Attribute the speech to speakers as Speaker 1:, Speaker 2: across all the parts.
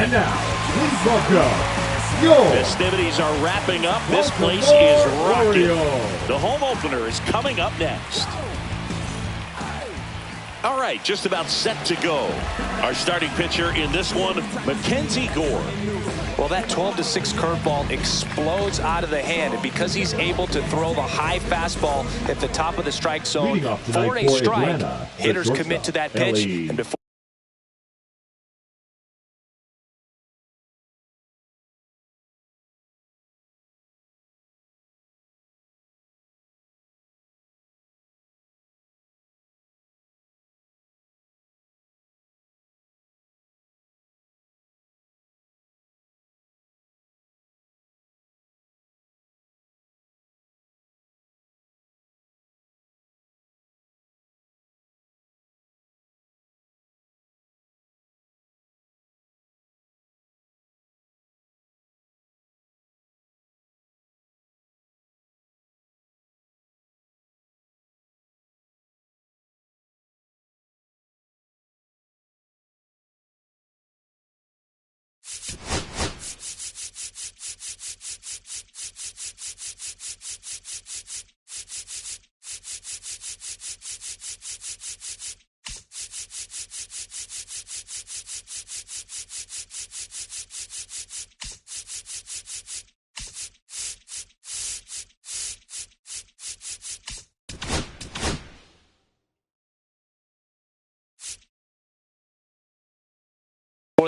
Speaker 1: And now, please welcome your
Speaker 2: festivities are wrapping up. This place is rocking.
Speaker 1: Orioles.
Speaker 2: The home opener is coming up next. All right, just about set to go. Our starting pitcher in this one, Mackenzie Gore.
Speaker 3: Well, that 12-6 curveball explodes out of the hand, and because he's able to throw the high fastball at the top of the strike zone for a strike,
Speaker 1: Atlanta,
Speaker 3: hitters commit to that pitch.
Speaker 1: Ellie.
Speaker 3: And before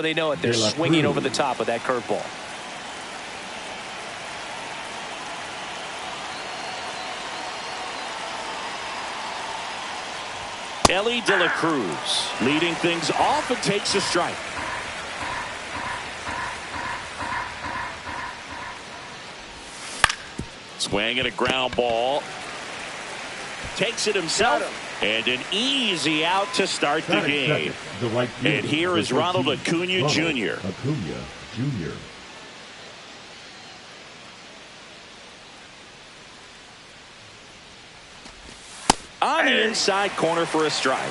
Speaker 3: they know it, they're swinging over the top of that curveball.
Speaker 2: Ellie De La Cruz leading things off and takes a strike. Swing and a ground ball. Takes it himself. And an easy out to start the game. And here is Ronald Acuna Jr. On the inside corner for a strike.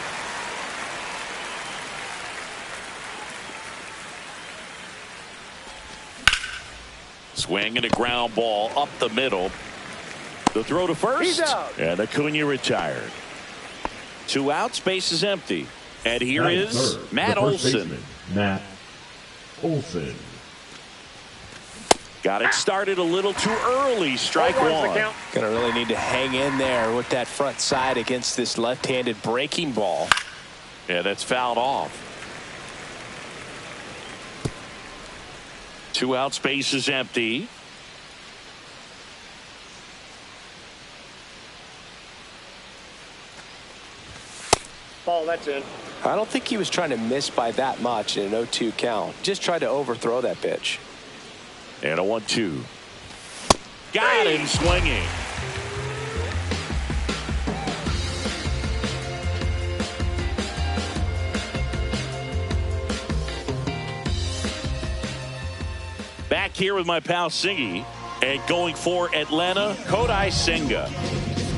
Speaker 2: Swing and a ground ball up the middle. The throw to first. And Acuna retired. 2 outs, base is empty. And here is Matt Olson.
Speaker 1: Matt Olson.
Speaker 2: Got it started a little too early. Strike one.
Speaker 3: Gonna really need to hang in there with that front side against this left-handed breaking ball.
Speaker 2: Yeah, that's fouled off. 2 outs, base is empty.
Speaker 4: Ball, that's in.
Speaker 3: I don't think he was trying to miss by that much in an 0-2 count. Just tried to overthrow that pitch.
Speaker 2: And a 1-2. Got him swinging. Back here with my pal Singy, and going for Atlanta, Kodai Senga.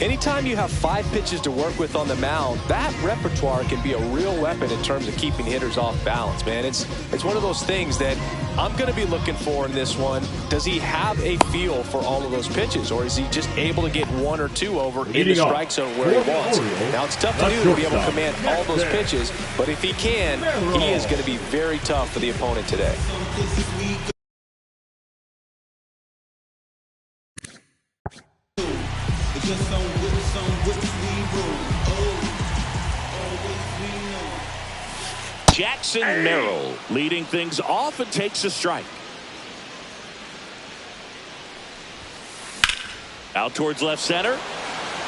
Speaker 3: Anytime you have 5 pitches to work with on the mound, that repertoire can be a real weapon in terms of keeping hitters off balance, man. It's one of those things that I'm going to be looking for in this one. Does he have a feel for all of those pitches, or is he just able to get 1 or 2 over in the strike zone where he wants? Now, it's tough to do to be able to command all those pitches, but if he can, he is going to be very tough for the opponent today.
Speaker 2: Jackson Merrill leading things off and takes a strike. Out towards left center.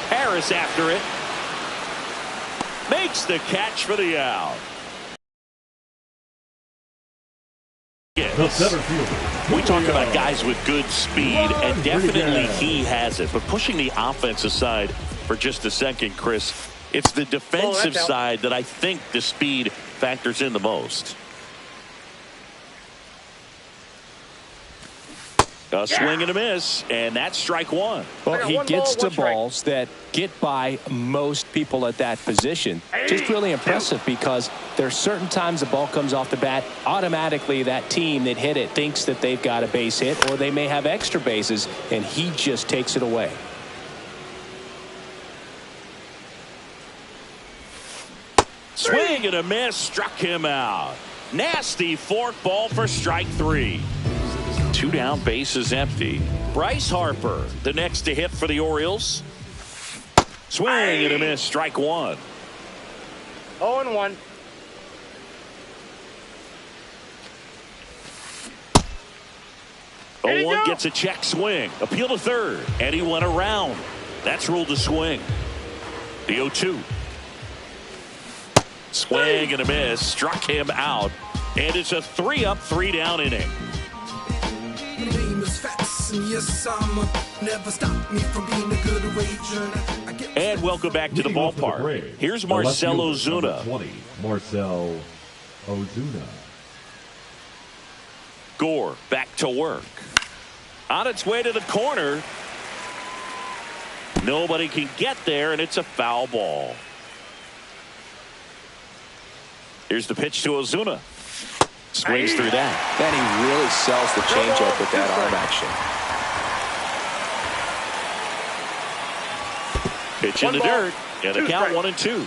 Speaker 2: Harris after it. Makes the catch for the out.
Speaker 1: The center fielder.
Speaker 2: We talk about guys with good speed, and definitely he has it. But pushing the offense aside for just a second, Chris, it's the defensive side that I think the speed factors in the most. A swing and a miss, and that's strike one.
Speaker 3: Well, he gets to balls that get by most people at that position. Just really impressive because there's certain times the ball comes off the bat, automatically that team that hit it thinks that they've got a base hit or they may have extra bases, and he just takes it away.
Speaker 2: Swing and a miss, struck him out. Nasty fork ball for strike three. 2 down, bases empty. Bryce Harper, the next to hit for the Orioles. Swing and a miss, strike one.
Speaker 4: 0-1.
Speaker 2: Oh, 1 gets a check swing. Appeal to third, and he went around. That's ruled a swing. The 0-2. Swing and a miss, struck him out, and it's a 3-up, 3-down inning. And welcome back to the ballpark. Here's Marcell Ozuna.
Speaker 1: Marcell Ozuna.
Speaker 2: Gore back to work. On its way to the corner. Nobody can get there, and it's a foul ball. Here's the pitch to Ozuna. Swings through that.
Speaker 3: And he really sells the changeup with that arm action.
Speaker 2: Pitch in the dirt. And the count 1-2.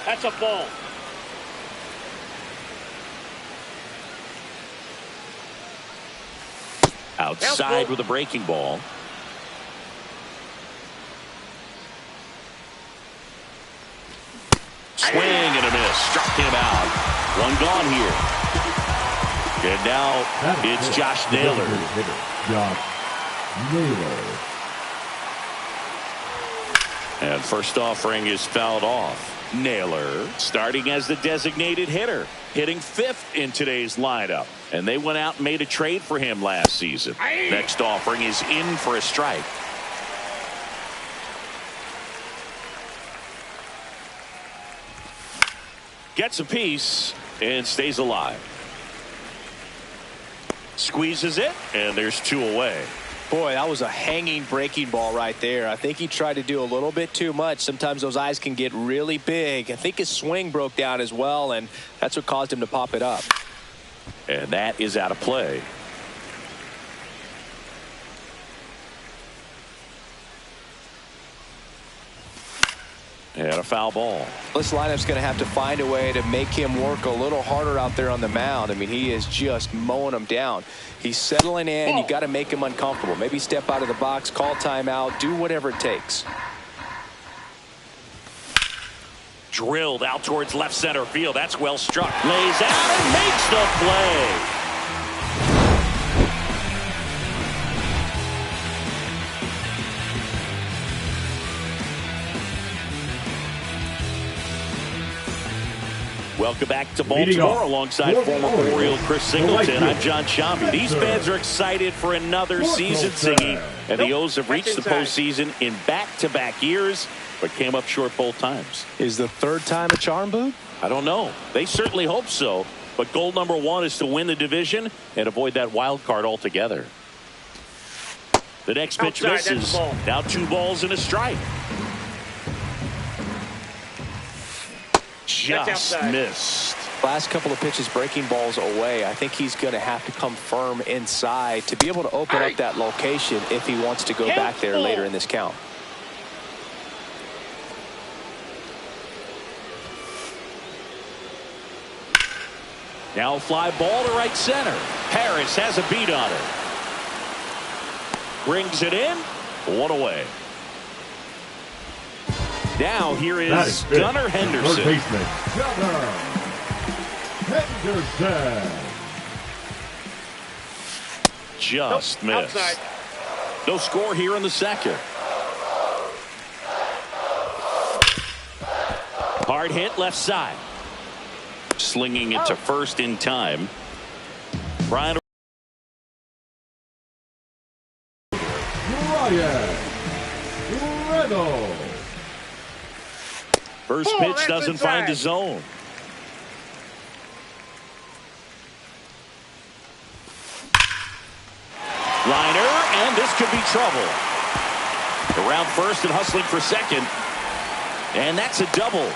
Speaker 4: That's a ball.
Speaker 2: Outside with a breaking ball. Swing and a miss. Struck him out. 1 gone here. And now it's Josh Naylor.
Speaker 1: Josh Naylor.
Speaker 2: And first offering is fouled off. Naylor starting as the designated hitter, hitting 5th in today's lineup. And they went out and made a trade for him last season. Next offering is in for a strike. Gets a piece and stays alive. Squeezes it, and there's 2 away.
Speaker 3: Boy, that was a hanging breaking ball right there. I think he tried to do a little bit too much. Sometimes those eyes can get really big. I think his swing broke down as well, and that's what caused him to pop it up.
Speaker 2: And that is out of play. And a foul ball.
Speaker 3: This lineup's going to have to find a way to make him work a little harder out there on the mound. I mean, he is just mowing them down. He's settling in. You got to make him uncomfortable. Maybe step out of the box, call timeout, do whatever it takes.
Speaker 2: Drilled out towards left center field. That's well struck. Lays out and makes the play. Welcome back to Baltimore alongside former Oriole Chris Singleton. I'm John Shambi. These fans are excited for another season singing, and the O's have reached the postseason in back-to-back years, but came up short both times.
Speaker 3: Is the 3rd time a charm, Boot?
Speaker 2: I don't know. They certainly hope so, but goal number 1 is to win the division and avoid that wild card altogether. The next pitch misses. Now 2 balls and a strike. Just missed.
Speaker 3: Last couple of pitches breaking balls away. I think he's going to have to come firm inside to be able to open up that location if he wants to go back there later in this count.
Speaker 2: Now a fly ball to right center. Harris has a beat on it. Brings it in. 1 away. Now here is Gunnar Henderson.
Speaker 1: Third baseman, Gunnar Henderson.
Speaker 2: Just missed.
Speaker 4: Outside.
Speaker 2: No score here in the second. Hard hit left side. Slinging it to first in time. Brian
Speaker 1: Reynolds.
Speaker 2: First pitch doesn't find the zone. Liner, and this could be trouble. Around first and hustling for second. And that's a double.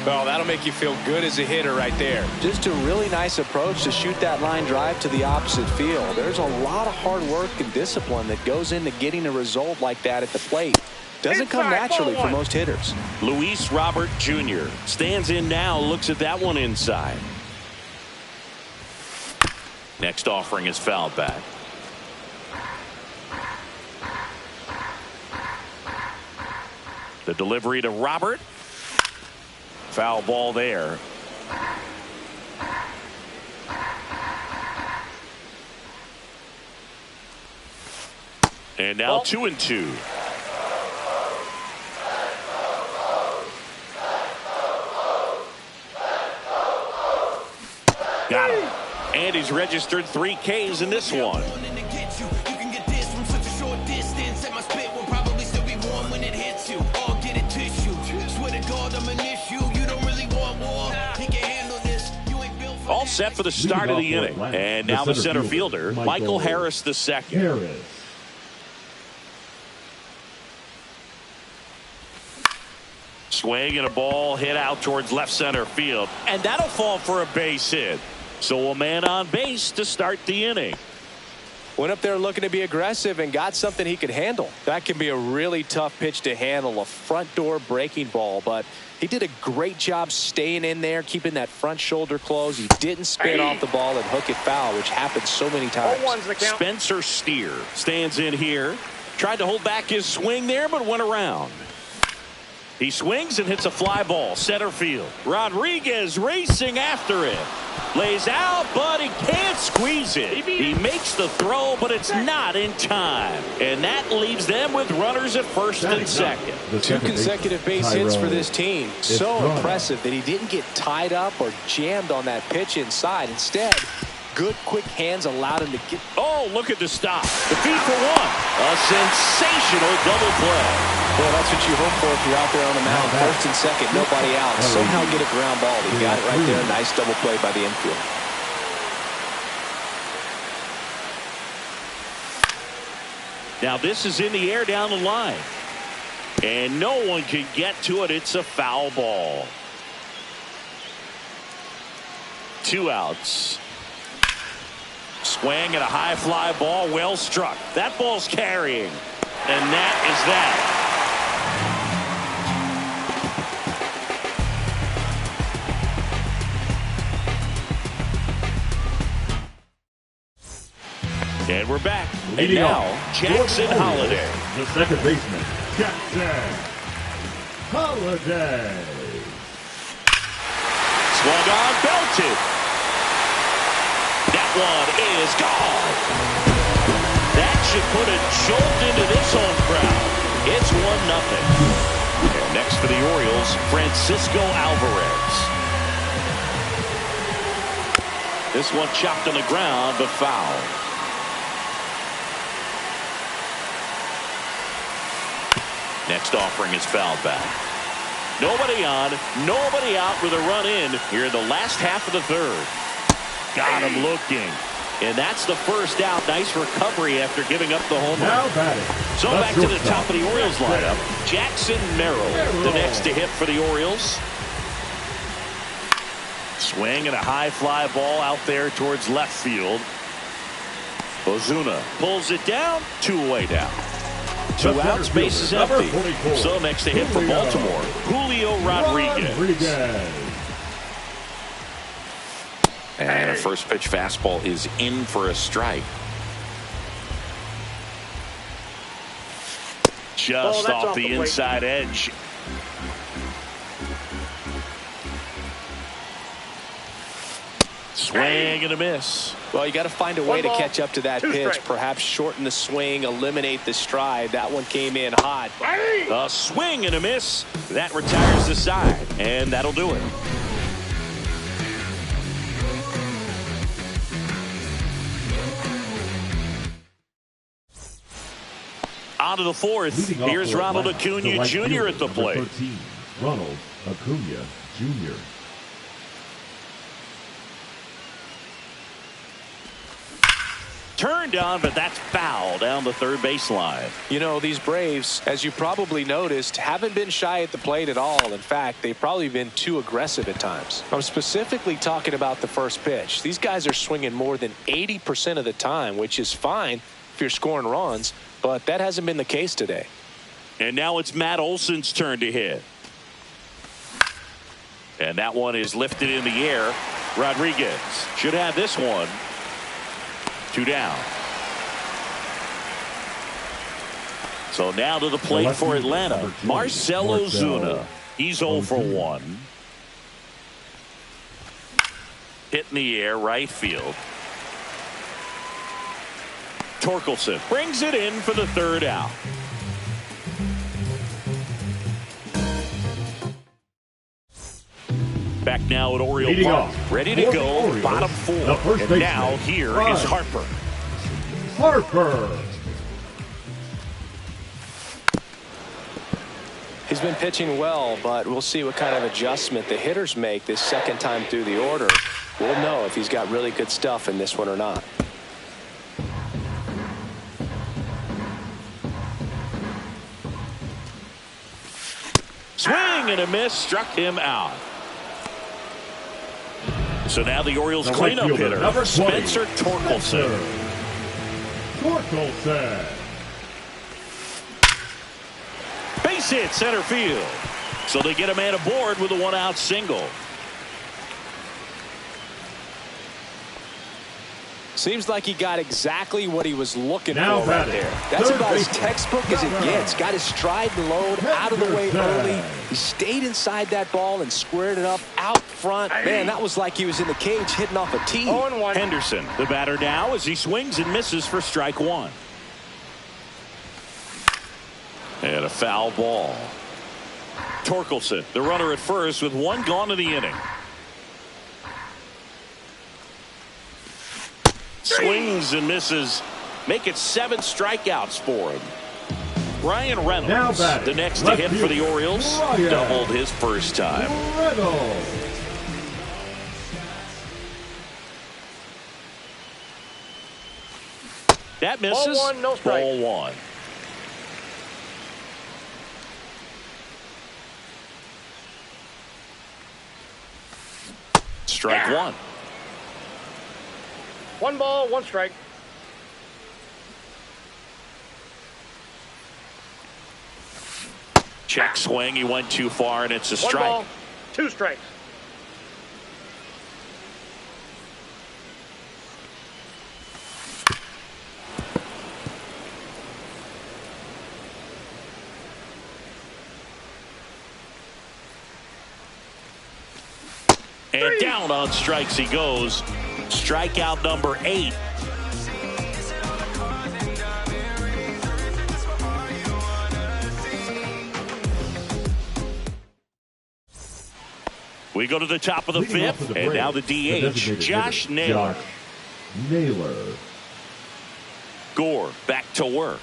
Speaker 3: Oh, that'll make you feel good as a hitter right there. Just a really nice approach to shoot that line drive to the opposite field. There's a lot of hard work and discipline that goes into getting a result like that at the plate. Doesn't come naturally for most hitters.
Speaker 2: Luis Robert Jr. stands in now, looks at that one inside. Next offering is fouled back. The delivery to Robert. Foul ball there. And now 2-2. Got him. And he's registered 3 Ks in this one. All set for the start of the inning. And now the center fielder, Michael Harris II. Swing and a ball hit out towards left center field. And that'll fall for a base hit. So a man on base to start the inning.
Speaker 3: Went up there looking to be aggressive and got something he could handle. That can be a really tough pitch to handle, a front door breaking ball, but he did a great job staying in there, keeping that front shoulder closed. He didn't spin off the ball and hook it foul, which happens so many times.
Speaker 2: Spencer Steer stands in here. Tried to hold back his swing there, but went around. He swings and hits a fly ball, center field. Rodriguez racing after it. Lays out, but he can't squeeze it. He makes the throw, but it's not in time. And that leaves them with runners at first and second.
Speaker 3: 2 consecutive base hits for this team. So impressive that he didn't get tied up or jammed on that pitch inside. Instead, good quick hands allowed him to get.
Speaker 2: Oh, look at the stop. The feed for one. A sensational double play.
Speaker 3: Well, that's what you hope for if you're out there on the mound. First and second, nobody out. Somehow get a ground ball. He got it right there. Nice double play by the infield.
Speaker 2: Now this is in the air down the line. And no one can get to it. It's a foul ball. 2 outs. Swing at a high fly ball, well struck. That ball's carrying. And that is that. And we're back. And now, Jackson Holliday.
Speaker 1: The second baseman, Jackson Holliday.
Speaker 2: Swung on, belted. That one is gone. That should put a jolt into this home crowd. It's 1-0. And next for the Orioles, Francisco Alvarez. This one chopped on the ground, but foul. Next offering is fouled back. Nobody on, nobody out with a run in here in the last half of the third. Got him looking. And that's the first out. Nice recovery after giving up the home run. So back to the top of the Orioles lineup. Jackson Merrill, the next to hit for the Orioles. Swing and a high fly ball out there towards left field. Ozuna pulls it down. 2 away now. 2 outs, base is empty. So next to hit for Baltimore, Julio Rodriguez. And a first pitch fastball is in for a strike. Just off the inside edge. Swing and a miss.
Speaker 3: Well, you got to find a way to catch up to that pitch. Perhaps shorten the swing, eliminate the stride. That one came in hot.
Speaker 2: A swing and a miss. That retires the side, and that'll do it. On to the fourth. Here's Ronald Acuna Jr. at the plate.
Speaker 1: 13, Ronald Acuna Jr.
Speaker 2: turned on, but that's foul down the third baseline.
Speaker 3: You know, these Braves, as you probably noticed, haven't been shy at the plate at all. In fact, they've probably been too aggressive at times. I'm specifically talking about the first pitch. These guys are swinging more than 80% of the time, which is fine if you're scoring runs, but that hasn't been the case today.
Speaker 2: And now it's Matt Olson's turn to hit. And that one is lifted in the air. Rodriguez should have this one. 2 down. So now to the plate for Atlanta, Marcell Ozuna. He's 0 for 1. Hit in the air, right field. Torkelson brings it in for the 3rd out. Back now at Oriole Park, ready to go, bottom 4. And now here is Harper.
Speaker 3: He's been pitching well, but we'll see what kind of adjustment the hitters make this second time through the order. We'll know if he's got really good stuff in this one or not.
Speaker 2: Swing and a miss, struck him out. So now the Orioles cleanup hitter, Spencer Torkelson. Base hit center field. So they get a man aboard with a 1-out single.
Speaker 3: Seems like he got exactly what he was looking for right there. That's about as textbook as it gets. Got his stride and load out of the way early. He stayed inside that ball and squared it up out front. Man, that was like he was in the cage hitting off a tee.
Speaker 4: 0-1.
Speaker 2: Henderson, the batter now, as he swings and misses for strike 1. And a foul ball. Torkelson, the runner at first with 1 gone in the inning. Swings and misses. Make it 7 strikeouts for him. Ryan Reynolds, the next to hit for the Orioles, doubled his first time. That misses.
Speaker 4: Ball 1, no strike.
Speaker 2: Ball 1. Strike 1.
Speaker 4: 1 ball, 1 strike.
Speaker 2: Check swing. He went too far, and it's a strike.
Speaker 4: 1 ball, 2 strikes.
Speaker 2: And down on strikes he goes. Strikeout number 8. We go to the top of the 5th, and now the DH, Josh Naylor. Gore back to work.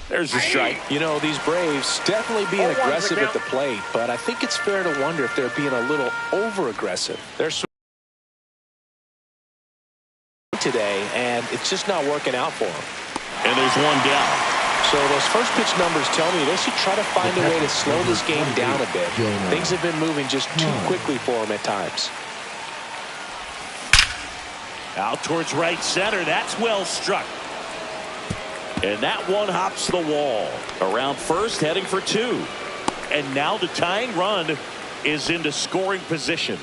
Speaker 2: There's a strike.
Speaker 3: You know, these Braves definitely being aggressive at the plate, but I think it's fair to wonder if they're being a little over-aggressive. They're today, and it's just not working out for them.
Speaker 2: And there's 1 down.
Speaker 3: So those first pitch numbers tell me they should try to find a way to slow this game down a bit. Things have been moving just too quickly for them at times.
Speaker 2: Out towards right center. That's well struck. And that one hops the wall. Around first, heading for 2. And now the tying run is into scoring position.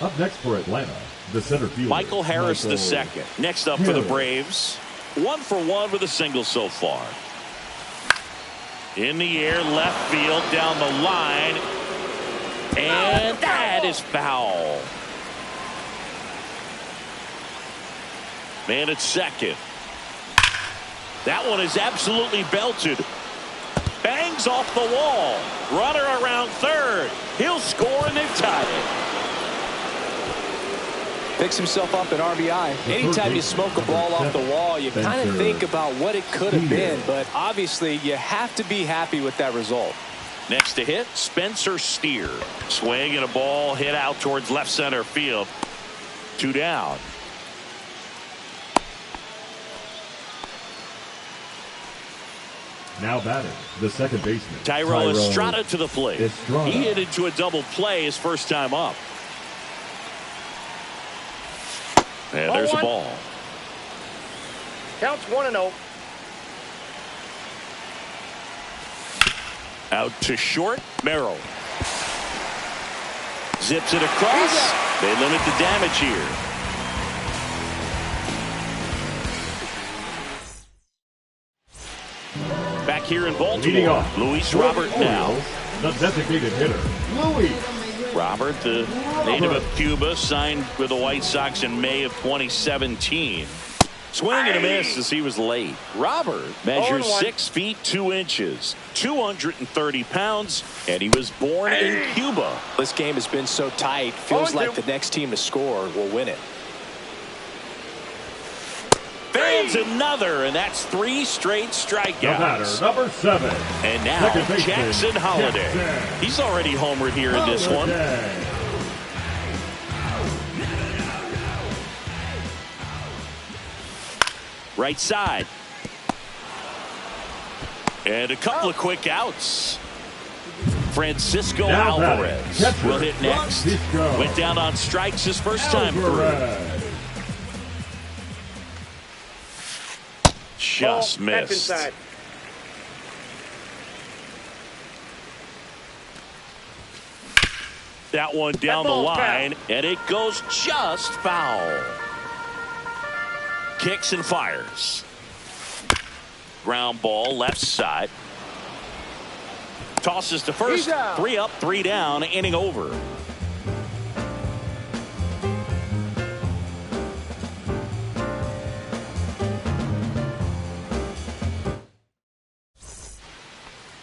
Speaker 1: Up next for Atlanta, the center fielder,
Speaker 2: Michael Harris the second. Next up for the Braves. 1 for 1 with a single so far. In the air, left field, down the line. And that is foul. Man at second. That one is absolutely belted. Bangs off the wall. Runner around third. He'll score and they've tied it.
Speaker 3: Picks himself up an RBI. Anytime you smoke a ball off the wall, you kind of think about what it could have been, but obviously you have to be happy with that result.
Speaker 2: Next to hit, Spencer Steer. Swing and a ball hit out towards left center field. 2 down.
Speaker 1: Now batting, the second baseman.
Speaker 2: Thairo Estrada to the plate.
Speaker 1: Estrada.
Speaker 2: He hit into a double play his first time up. And there's a ball.
Speaker 4: Counts 1-0.
Speaker 2: Out to short, Merrill. Zips it across. They limit the damage here. Back here in
Speaker 1: Leading
Speaker 2: Baltimore,
Speaker 1: off,
Speaker 2: Luis
Speaker 1: for the
Speaker 2: Robert now.
Speaker 1: Orioles, the designated hitter, Luis.
Speaker 2: Robert, the native of Cuba, signed with the White Sox in May of 2017. Swing and a miss as he was late. Robert measures 6 feet 2 inches, 230 pounds, and he was born in Cuba.
Speaker 3: This game has been so tight. Feels like the next team to score will win it.
Speaker 2: Fans another, and that's 3 straight
Speaker 1: The batter,
Speaker 2: strikeouts.
Speaker 1: number 7.
Speaker 2: And now
Speaker 1: Second baseman,
Speaker 2: Jackson Holliday.
Speaker 1: Jackson.
Speaker 2: He's already homered here in this one.
Speaker 1: Holliday.
Speaker 2: Right side. And a couple of quick outs. Francisco
Speaker 1: Now
Speaker 2: Alvarez
Speaker 1: batting, catcher,
Speaker 2: will hit next.
Speaker 1: Francisco
Speaker 2: Went down on strikes his first time through.
Speaker 1: Alvarez.
Speaker 2: Just
Speaker 4: Ball, that's
Speaker 2: missed.
Speaker 4: inside.
Speaker 2: That one down the
Speaker 4: ball's
Speaker 2: line,
Speaker 4: foul.
Speaker 2: and it goes just foul. Kicks and fires. Ground ball left side. Tosses to first.
Speaker 4: He's out.
Speaker 2: 3 up, 3 down, inning over.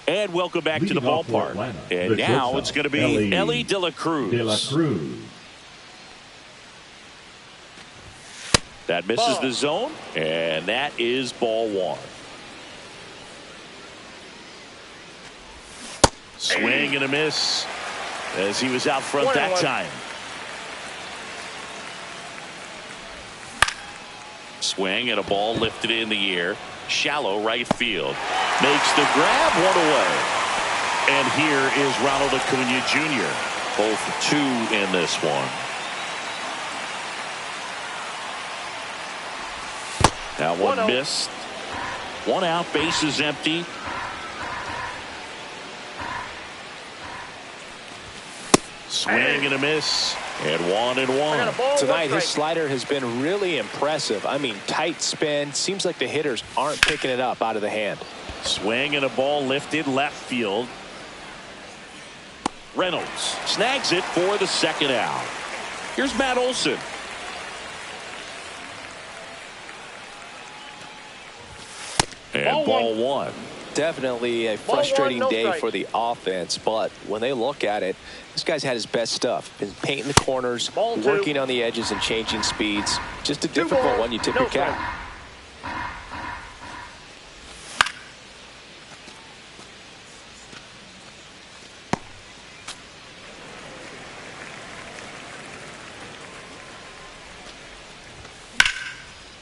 Speaker 2: And welcome back to the
Speaker 1: Leading off for
Speaker 2: ballpark.
Speaker 1: Atlanta,
Speaker 2: And
Speaker 1: the
Speaker 2: now
Speaker 1: shortstop,
Speaker 2: it's going to be Ellie De La Cruz.
Speaker 1: De La Cruz.
Speaker 2: That misses
Speaker 4: Ball.
Speaker 2: the zone, and that is ball 1. Swing and a miss as he was out front that
Speaker 4: 1-1.
Speaker 2: time. Swing and a ball lifted in the air. Shallow right field. Makes the grab, 1 away. And here is Ronald Acuna Jr. 0 for 2 in this one. That one
Speaker 4: 1-0.
Speaker 2: missed. 1 out, bases empty. Swing and a miss. And 1-1.
Speaker 3: Tonight, his slider has been really impressive. I mean, tight spin. Seems like the hitters aren't picking it up out of the hand.
Speaker 2: Swing and a ball lifted left field. Reynolds snags it for the 2nd out. Here's Matt Olson. And ball 1.
Speaker 3: Definitely a
Speaker 4: Ball 1,
Speaker 3: frustrating
Speaker 4: no
Speaker 3: day
Speaker 4: strike.
Speaker 3: for the offense, but when they look at it, this guy's had his best stuff. Been painting the corners,
Speaker 4: Ball 2.
Speaker 3: working on the edges and changing speeds. Just a
Speaker 4: 2
Speaker 3: difficult
Speaker 4: balls,
Speaker 3: one you tip
Speaker 4: no
Speaker 3: your cap.
Speaker 4: strike.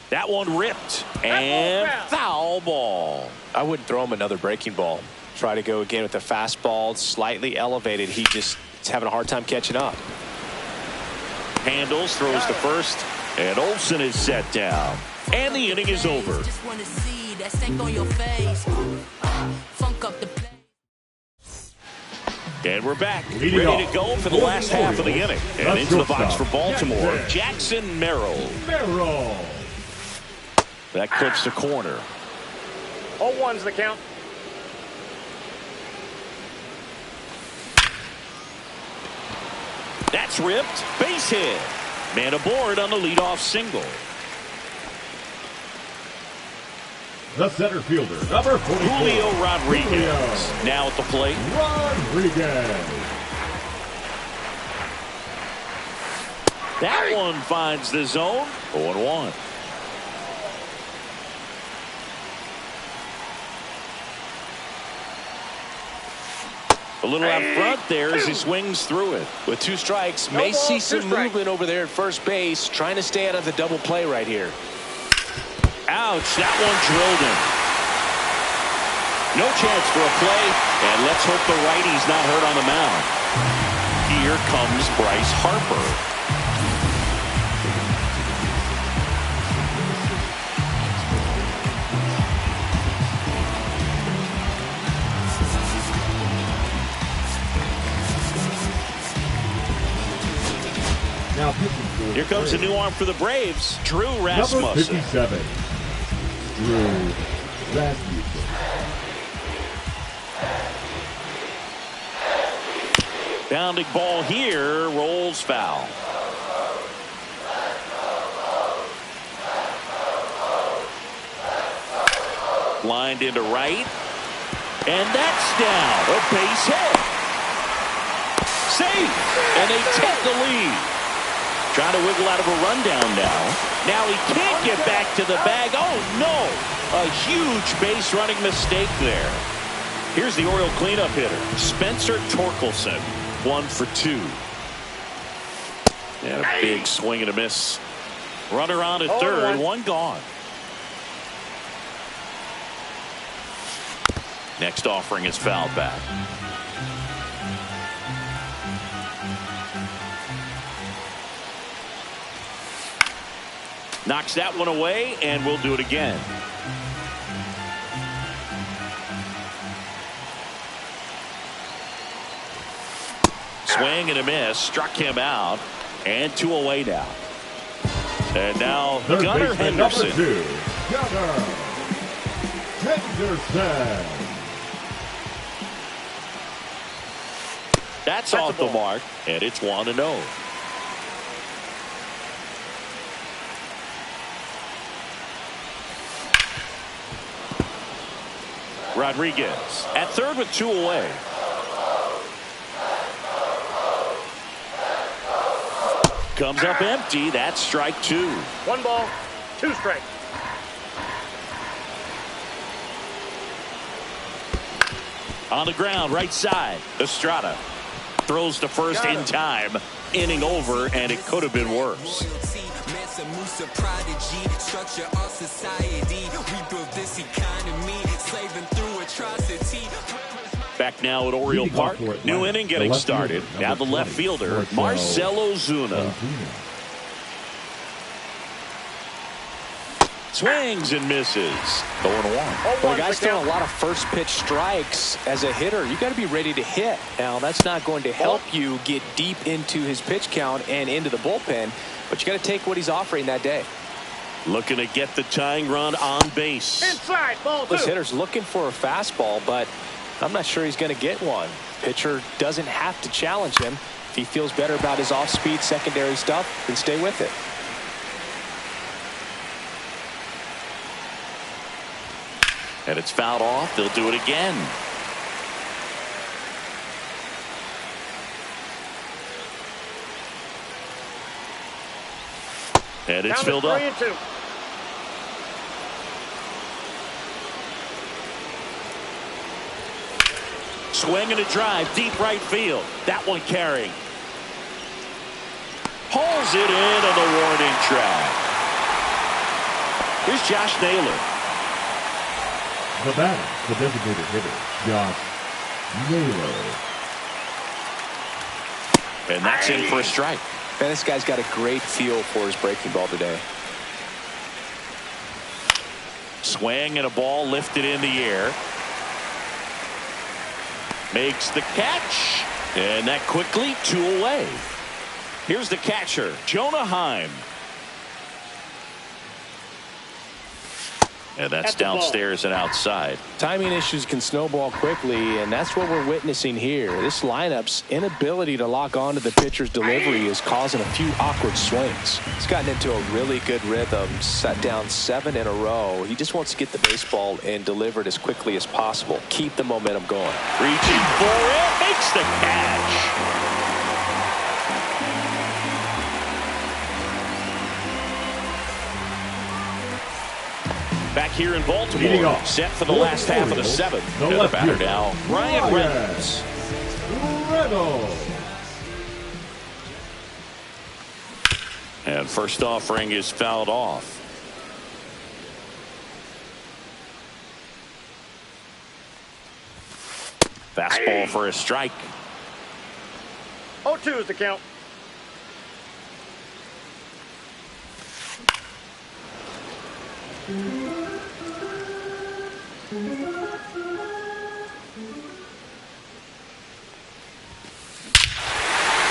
Speaker 2: That one ripped. And foul ball.
Speaker 3: I wouldn't throw him another breaking ball. Try to go again with the fastball, slightly elevated. He just is having a hard time catching up.
Speaker 2: Handles, throws to first, and Olsen is set down. And the inning is over.
Speaker 5: Just wanna see that stank on your face. Funk up the place.
Speaker 2: And we're back,
Speaker 1: Leading
Speaker 2: ready to
Speaker 1: off
Speaker 2: go for the
Speaker 1: for
Speaker 2: last
Speaker 1: the
Speaker 2: half of the
Speaker 1: Orioles,
Speaker 2: inning.
Speaker 1: the
Speaker 2: And into the box for
Speaker 1: shortstop,
Speaker 2: Baltimore,
Speaker 1: Jackson.
Speaker 2: Jackson Merrill.
Speaker 1: Merrill.
Speaker 2: That clips the corner.
Speaker 4: 0-1's the count.
Speaker 2: That's ripped. Base hit. Man aboard on the leadoff single.
Speaker 1: The center fielder, number 44.
Speaker 2: Julio Rodriguez
Speaker 1: Julio
Speaker 2: now at the plate.
Speaker 1: Rodriguez.
Speaker 2: That one finds the zone. 0-1. A little out front there as he swings through it.
Speaker 3: With 2 strikes,
Speaker 4: No
Speaker 3: may
Speaker 4: ball,
Speaker 3: see
Speaker 4: 2
Speaker 3: some
Speaker 4: strikes.
Speaker 3: movement over there at first base, trying to stay out of the double play right here.
Speaker 2: Ouch, that one drilled him. No chance for a play, and let's hope the righty's not hurt on the mound. Here comes Bryce Harper.
Speaker 1: Now pitching for
Speaker 2: Here comes a new arm for the Braves, Drew
Speaker 1: number
Speaker 2: Rasmussen.
Speaker 1: 57, Drew Rasmussen.
Speaker 2: Bounding ball here, rolls foul. Lined into right, and that's down. A base hit. Safe, and they take the lead. Trying to wiggle out of a rundown now. Now he can't get back to the bag. Oh, no. A huge base running mistake there. Here's the Oriole cleanup hitter, Spencer Torkelson. 1 for 2. And a big swing and a miss. Runner on at third, one gone. Next offering is fouled back. Knocks that one away, and we'll do it again. Swing and a miss, struck him out, and 2 away now. And now
Speaker 1: Third
Speaker 2: Gunnar
Speaker 1: baseman
Speaker 2: Henderson.
Speaker 1: number 2, Gunnar Henderson.
Speaker 2: That's off the mark, and it's 1-0. Rodriguez at third with 2 away. Comes up empty. That's strike 2.
Speaker 4: 1 ball, 2 strikes.
Speaker 2: On the ground, right side. Estrada throws to first in time. Inning over, and it could have been worse. Back now at Oriole Park. New inning getting started. Now the left fielder, Marcell Ozuna. Swings and misses. 0-1.
Speaker 3: Well, the guy's throwing a lot of first pitch strikes. As a hitter, you got to be ready to hit. Now, that's not going to help you get deep into his pitch count and into the bullpen, but you got to take what he's offering that day.
Speaker 2: Looking to get the tying run on base.
Speaker 4: Inside, ball 2.
Speaker 3: This hitter's looking for a fastball, but I'm not sure he's going to get one. Pitcher doesn't have to challenge him. If he feels better about his off-speed secondary stuff, then stay with it.
Speaker 2: And it's fouled off. They'll do it again. And it's filled up.
Speaker 4: 3-2.
Speaker 2: Swing and a drive, deep right field. That one carrying. Pulls it in on the warning track. Here's Josh Naylor.
Speaker 1: The batter, the designated hitter, Josh Naylor.
Speaker 2: And that's in for a strike.
Speaker 3: Man, this guy's got a great feel for his breaking ball today.
Speaker 2: Swing and a ball lifted in the air. Makes the catch. And that quickly 2 away. Here's the catcher, Jonah Heim. And that's downstairs and outside.
Speaker 3: Timing issues can snowball quickly, and that's what we're witnessing here. This lineup's inability to lock onto the pitcher's delivery is causing a few awkward swings. He's gotten into a really good rhythm, set down 7 in a row. He just wants to get the baseball and deliver it as quickly as possible. Keep the momentum going.
Speaker 2: Reaching for it, makes the catch. Back here in Baltimore, set for the last half of the 7th. And the batter now, Ryan Reynolds. And first offering is fouled off. Fastball for a strike.
Speaker 4: 0-2 is the count.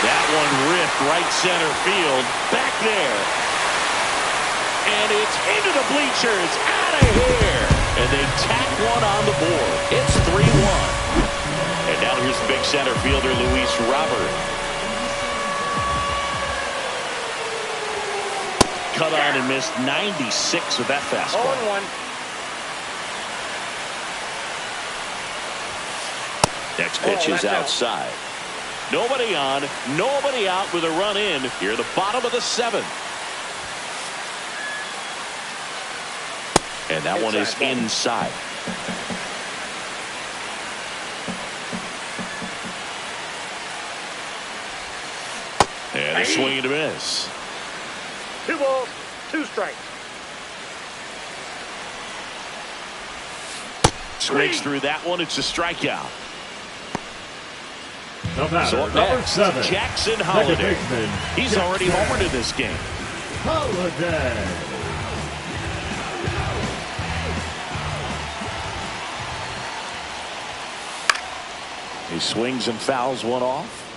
Speaker 2: That one ripped right center field. Back there. And it's into the bleachers. Out of here. And they tack one on the board. It's 3-1. And now here's the big center fielder, Luis Robert. Cut on and missed 96 with that fastball.
Speaker 4: 0-1.
Speaker 2: Next pitch is outside. Nobody on, nobody out with a run in. Here, the bottom of the 7th. And that one is inside. And a swing and a miss.
Speaker 4: 2 balls, 2 strikes.
Speaker 2: Swings through that one. It's a strikeout.
Speaker 1: The batter,
Speaker 2: So
Speaker 1: number
Speaker 2: next,
Speaker 1: 7.
Speaker 2: Jackson
Speaker 1: Second
Speaker 2: Holiday.
Speaker 1: baseman,
Speaker 2: He's
Speaker 1: Jackson
Speaker 2: already homered in this game.
Speaker 1: Holiday.
Speaker 2: He swings and fouls one off.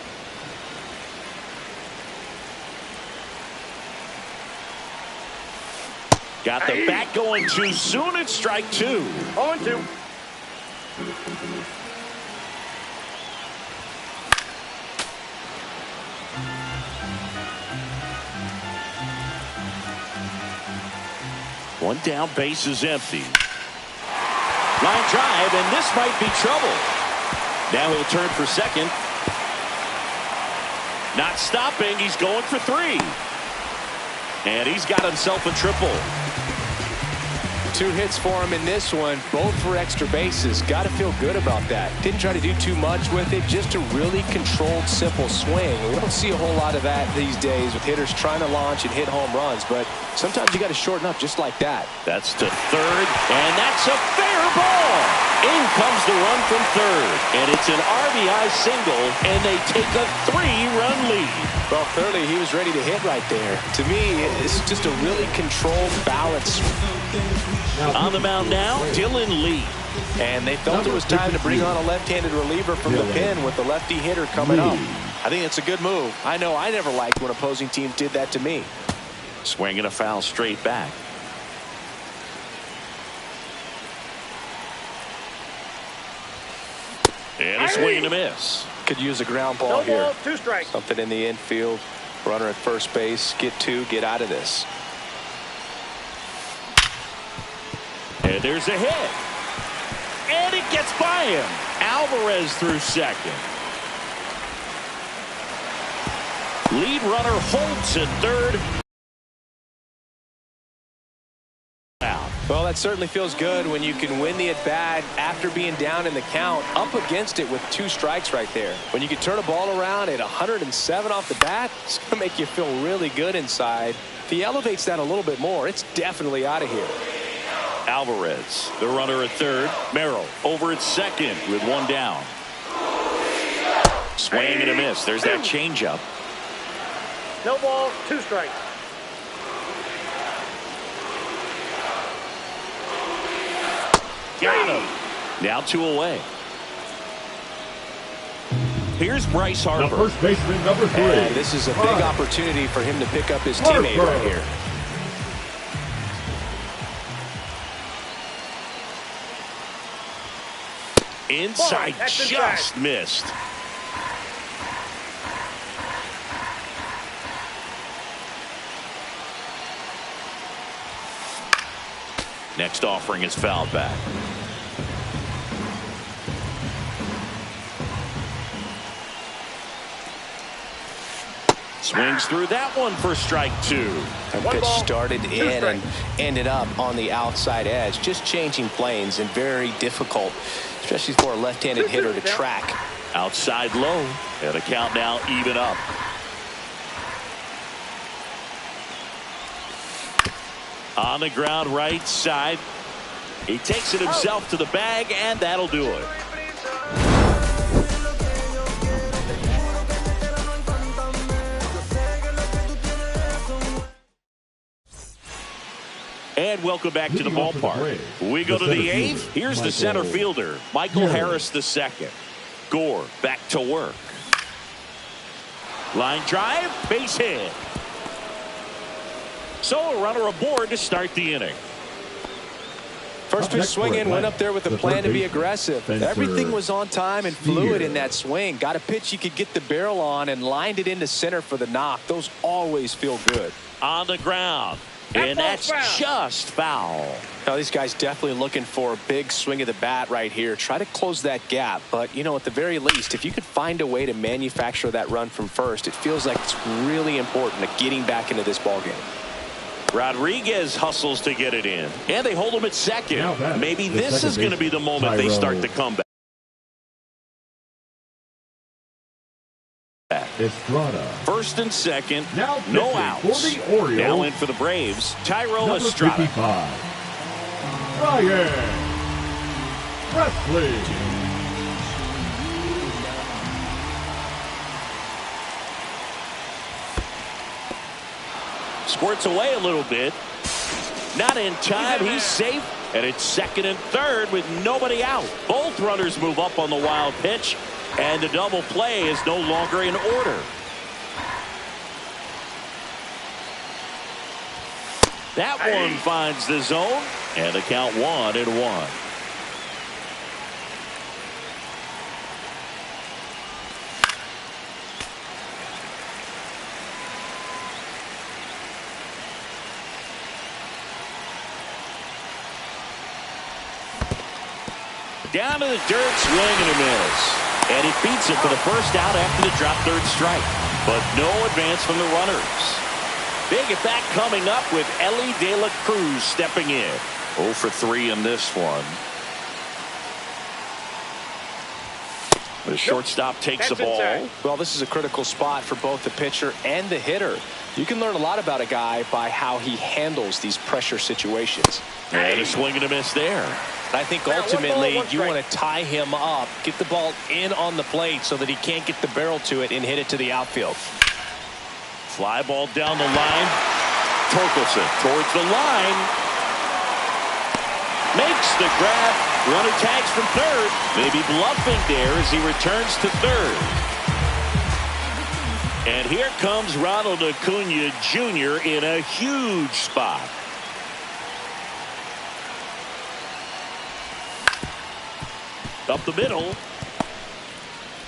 Speaker 2: Got the bat going too soon. It's strike 2.
Speaker 4: 0-2.
Speaker 2: One down, base is empty. Line drive, and this might be trouble. Now he'll turn for second. Not stopping. He's going for 3. And he's got himself a triple.
Speaker 3: 2 hits for him in this one, both for extra bases. Got to feel good about that. Didn't try to do too much with it, just a really controlled, simple swing. We don't see a whole lot of that these days with hitters trying to launch and hit home runs, but sometimes you got to shorten up just like that.
Speaker 2: That's to third, and that's a fair ball. In comes the run from third, and it's an RBI single, and they take a 3-run lead.
Speaker 3: Well, clearly he was ready to hit right there. To me, it's just a really controlled, balanced.
Speaker 2: On the mound now, Dylan Lee.
Speaker 3: And they felt it was time to bring on a left-handed reliever from the pen with the lefty hitter coming up. I think it's a good move. I know I never liked when opposing teams did that to me.
Speaker 2: Swinging a foul straight back. And a swing and a miss.
Speaker 3: Could use a ground ball
Speaker 4: No
Speaker 3: here.
Speaker 4: balls, 2 strikes.
Speaker 3: Something in the infield. Runner at first base. Get 2. Get out of this.
Speaker 2: And there's a hit. And it gets by him. Alvarez through second. Lead runner Holtz at third.
Speaker 3: Well, that certainly feels good when you can win the at-bat after being down in the count, up against it with 2 strikes right there. When you can turn a ball around at 107 off the bat, it's going to make you feel really good inside. If he elevates that a little bit more, it's definitely out of here.
Speaker 2: Alvarez, the runner at third. Merrill over at second with 1 down. Swing and a miss. There's that changeup.
Speaker 4: No balls, 2 strikes.
Speaker 2: Got him. Now 2 away. Here's Bryce
Speaker 1: The
Speaker 2: Harper.
Speaker 1: first baseman, number 3.
Speaker 3: And this is a big opportunity for him to pick up his teammate right here.
Speaker 2: Inside,
Speaker 4: Ball, that's
Speaker 2: just
Speaker 4: inside.
Speaker 2: missed. Next offering is fouled back. Swings through that one for strike 2.
Speaker 3: That
Speaker 4: 1
Speaker 3: pitch
Speaker 4: ball,
Speaker 3: started
Speaker 4: 2
Speaker 3: in and
Speaker 4: strikes.
Speaker 3: ended up on the outside edge. Just changing planes and very difficult, especially for a left-handed hitter to track.
Speaker 2: Outside low, and a count now even up. On the ground right side. He takes it himself to the bag, and that'll do it. And welcome back to the
Speaker 1: Leading off for the
Speaker 2: ballpark.
Speaker 1: Braves,
Speaker 2: We go to
Speaker 1: center
Speaker 2: the eighth.
Speaker 1: fielder,
Speaker 2: Here's the
Speaker 1: Michael
Speaker 2: center fielder, Michael
Speaker 1: Harris.
Speaker 2: Harris II. Gore back to work. Line drive, base hit. So a runner aboard to start the inning.
Speaker 3: First
Speaker 1: Up
Speaker 3: pitch
Speaker 1: next for
Speaker 3: swing in, went
Speaker 1: Atlanta,
Speaker 3: up there with a
Speaker 1: the
Speaker 3: plan
Speaker 1: third
Speaker 3: to be
Speaker 1: baseman,
Speaker 3: aggressive.
Speaker 1: Spencer
Speaker 3: Everything was on time and fluid
Speaker 1: Steer.
Speaker 3: in that swing. Got a pitch he could get the barrel on and lined it into center for the knock. Those always feel good.
Speaker 2: On the ground.
Speaker 4: That
Speaker 2: And
Speaker 4: ball's
Speaker 2: that's
Speaker 4: foul.
Speaker 2: just foul.
Speaker 3: Now, these guys definitely looking for a big swing of the bat right here. Try to close that gap. But, you know, at the very least, if you could find a way to manufacture that run from first, it feels like it's really important to getting back into this ballgame.
Speaker 2: Rodriguez hustles to get it in. And they hold him at second.
Speaker 1: Now batting,
Speaker 2: Maybe
Speaker 1: the
Speaker 2: this
Speaker 1: second
Speaker 2: is going to be the
Speaker 1: baseman,
Speaker 2: moment they
Speaker 1: Tyrone.
Speaker 2: start the comeback.
Speaker 1: Estrada.
Speaker 2: First and second.
Speaker 1: Now
Speaker 2: No
Speaker 1: pitching
Speaker 2: outs.
Speaker 1: for the Orioles.
Speaker 2: Now in for the Braves. Tyro
Speaker 1: Number
Speaker 2: Estrada.
Speaker 1: 55, Ryan Presley.
Speaker 2: Squirts away a little bit. Not in time. He's safe. And it's second and third with nobody out. Both runners move up on the wild pitch. And the double play is no longer in order. That one finds the zone. And the count 1-1. Down to the dirt, swing and a miss. And it beats it for the first out after the drop third strike. But no advance from the runners. Big at bat coming up with Ellie De La Cruz stepping in. 0 for 3 in this one. The shortstop takes the
Speaker 4: That's
Speaker 2: ball.
Speaker 4: inside.
Speaker 3: Well, this is a critical spot for both the pitcher and the hitter. You can learn a lot about a guy by how he handles these pressure situations.
Speaker 2: And a swing and a miss there.
Speaker 3: I think
Speaker 4: Now,
Speaker 3: ultimately
Speaker 4: 1 ball, 1
Speaker 3: you
Speaker 4: strike.
Speaker 3: want to tie him up, get the ball in on the plate so that he can't get the barrel to it and hit it to the outfield.
Speaker 2: Fly ball down the line. Torkelson towards the line. Makes the grab. Runner tags from third. Maybe bluffing there as he returns to third. And here comes Ronald Acuna Jr. in a huge spot. Up the middle.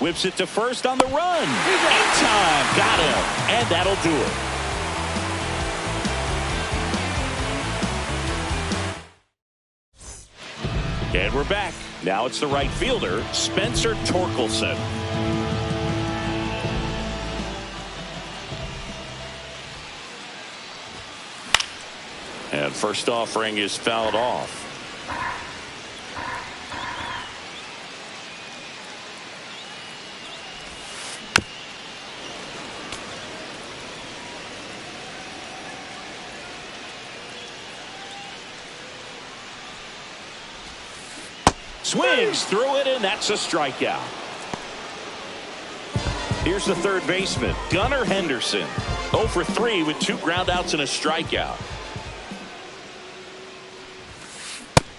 Speaker 2: Whips it to first on the run. In time. Got him. And that'll do it. And we're back. Now it's the right fielder, Spencer Torkelson. And first offering is fouled off. Swings through it, and that's a strikeout. Here's the third baseman, Gunnar Henderson. 0 for 3 with 2 groundouts and a strikeout.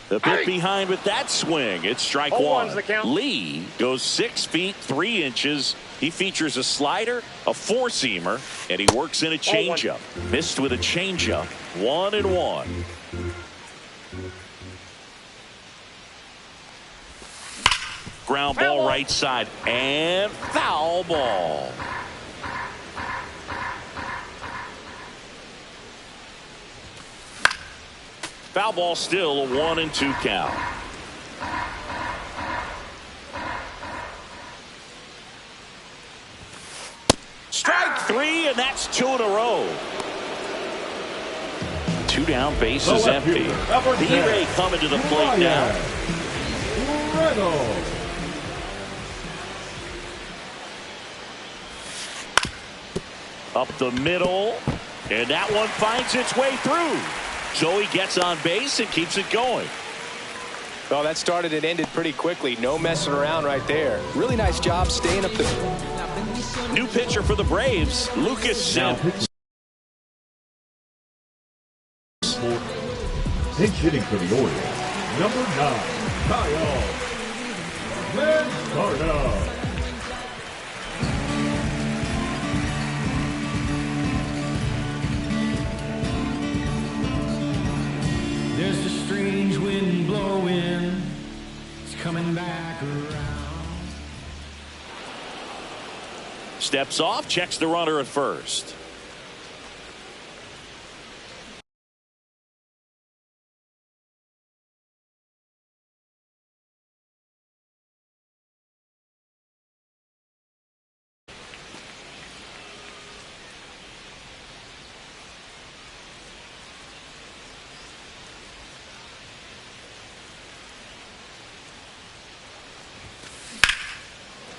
Speaker 2: The bit behind with that swing. It's strike
Speaker 4: 0-1's
Speaker 2: one.
Speaker 4: the count.
Speaker 2: Lee goes 6 feet 3 inches. He features a slider, a four-seamer, and he works in a changeup. Missed with a changeup. 1-1. Ground ball right side and foul ball. Foul ball, still a 1-2 count. Strike 3, and that's 2 in a row. 2 down, bases
Speaker 1: The left
Speaker 2: empty.
Speaker 1: fielder, number 10,
Speaker 2: B-Ray coming to the plate now.
Speaker 1: Reynolds.
Speaker 2: Up the middle, and that one finds its way through. So he gets on base and keeps it going.
Speaker 3: Well, that started and ended pretty quickly. No messing around right there. Really nice job staying up the...
Speaker 2: New pitcher for the Braves, Lucas
Speaker 1: Now
Speaker 2: Sims.
Speaker 1: pitching Pinch hitting for the Orioles, number 9, Kyle Manzardo.
Speaker 6: There's a strange wind blowing, it's coming back around.
Speaker 2: Steps off, checks the runner at first.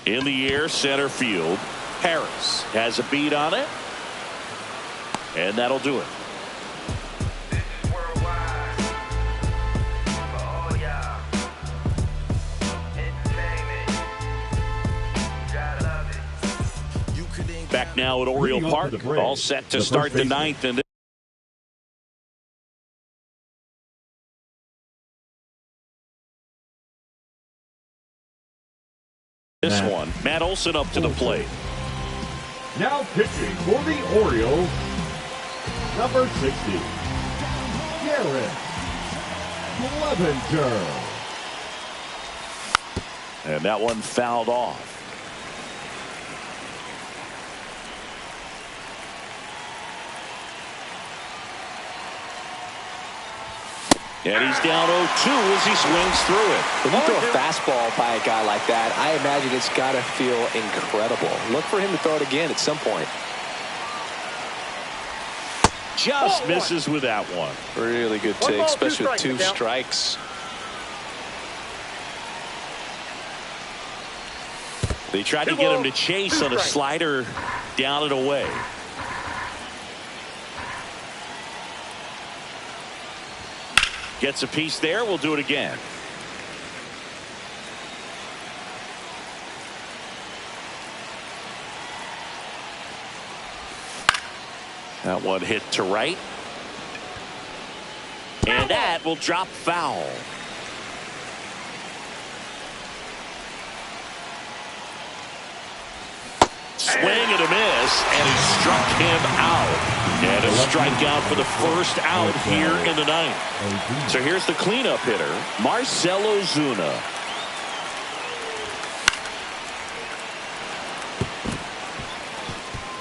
Speaker 2: In the air, center field. Harris has a beat on it. And that'll do it. Back now at Oriole Park. All set to start the 9th. And this one, Matt Olson up to the plate.
Speaker 1: Now pitching for the Orioles, number 60, Garrett Clevenger.
Speaker 2: And that one fouled off. And he's down 0-2 as he swings through it.
Speaker 3: When you throw a fastball by a guy like that, I imagine it's got to feel incredible. Look for him to throw it again at some point.
Speaker 2: Just misses with that one.
Speaker 3: Really good take, especially with 2 strikes.
Speaker 2: They tried to get him to chase on a slider down and away. Gets a piece there. We'll do it again. That one hit to right. And that will drop foul. Swing and a miss, and he struck him out. And a strikeout for the first out here in the 9th. So here's the cleanup hitter, Marcell Ozuna.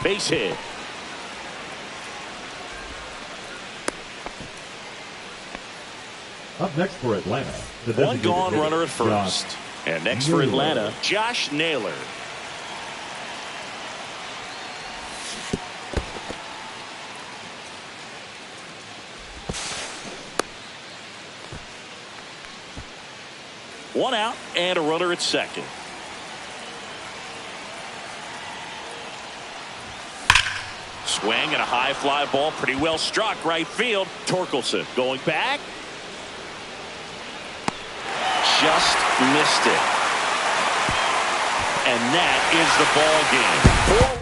Speaker 2: Base hit.
Speaker 1: Up next for Atlanta, the
Speaker 2: One
Speaker 1: designated
Speaker 2: gone
Speaker 1: hitter,
Speaker 2: runner at first. And next for Atlanta, Josh Naylor. One out and a runner at second. Swing and a high fly ball, pretty well struck right field. Torkelson going back. Just missed it. And that is the ball game.